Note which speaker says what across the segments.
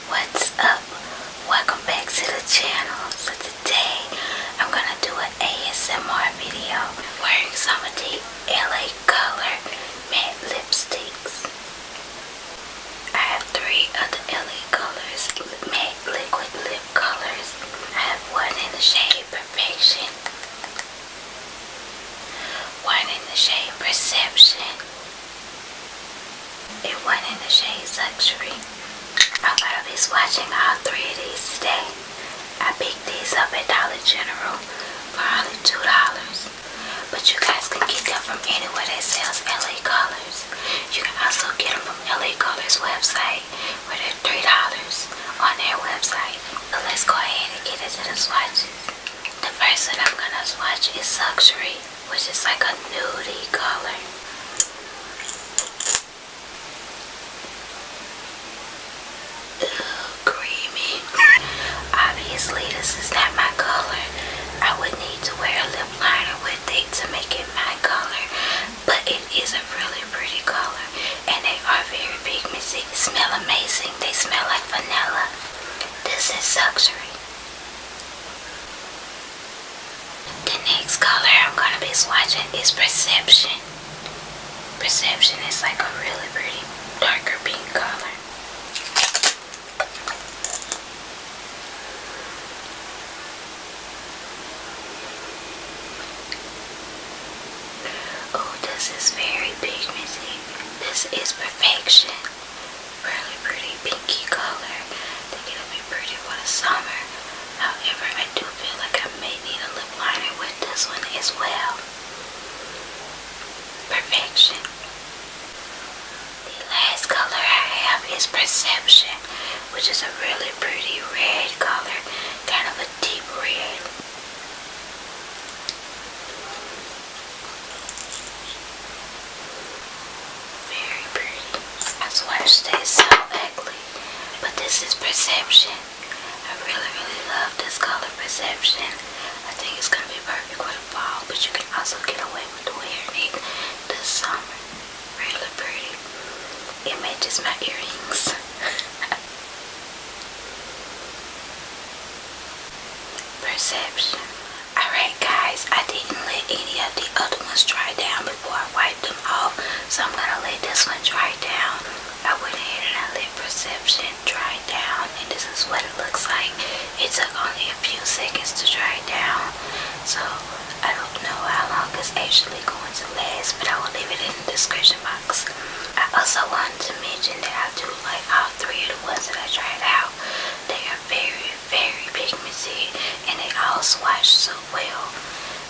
Speaker 1: What's up? Welcome back to the channel. So today I'm gonna do an ASMR video wearing some of the LA Color matte lipsticks. I have 3 of the LA Colors matte liquid lip colors. I have one in the shade Perfection, one in the shade Perception, and one in the shade SULTRY. I'm gonna be swatching all 3 of these today. I picked these up at Dollar General for only $2, but you guys can get them from anywhere that sells LA Colors. You can also get them from LA Colors website where they're $3 on their website. So let's go ahead and get into the swatches. The first one I'm gonna swatch is SULTRY, which is like a nudie color. Creamy. Obviously this is not my color. I would need to wear a lip liner with it to make it my color, but it is a really pretty color and they are very pigmented. They smell amazing. They smell like vanilla. This is SULTRY. The next color I'm going to be swatching is Perception. Perception is like a really pretty darker pink color. Oh, this is very pigmented. This is Perfection. Really pretty pinky color. I think it'll be pretty for the summer. However, I do feel like I may need a lip liner with this one as well. Perfection. The last color I have is Perception, which is a really pretty red color, kind of a deep red. Very pretty. I swatched that so ugly, but this is Perception. I really love this color, Perception. I think it's gonna be perfect for the fall, but you can also get away with wearing it this summer. Really pretty. It matches my earrings. Perception. Alright guys, I didn't let any of the other ones dry down before I wiped them off, so I'm gonna let this one dry down. I went ahead and I let Perception dry down, and this is what it looks like. It took only a few seconds to dry down, so I don't know how long it's actually going to last, but I will leave it in the description box. I also wanted to mention that I do like all 3 of the ones that I tried out. They are very pigmented and they all swatch so well.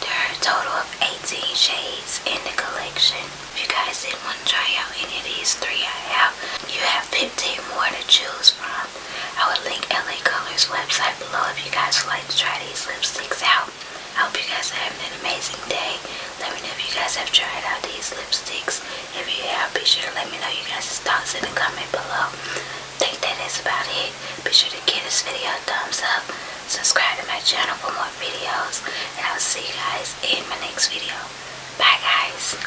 Speaker 1: There are a total of 18 shades in the collection. If you guys didn't want to try out any of these 3 I have, you have 15 more to choose from. I will link LA Colors website below if you guys would like to try these lipsticks out. I hope you guys are having an amazing day. Let me know if you guys have tried out these lipsticks. If you have, be sure to let me know you guys' thoughts in the comment below. I think that is about it. Be sure to give this video a thumbs up. Subscribe to my channel for more videos. And I will see you guys in my next video. Bye guys.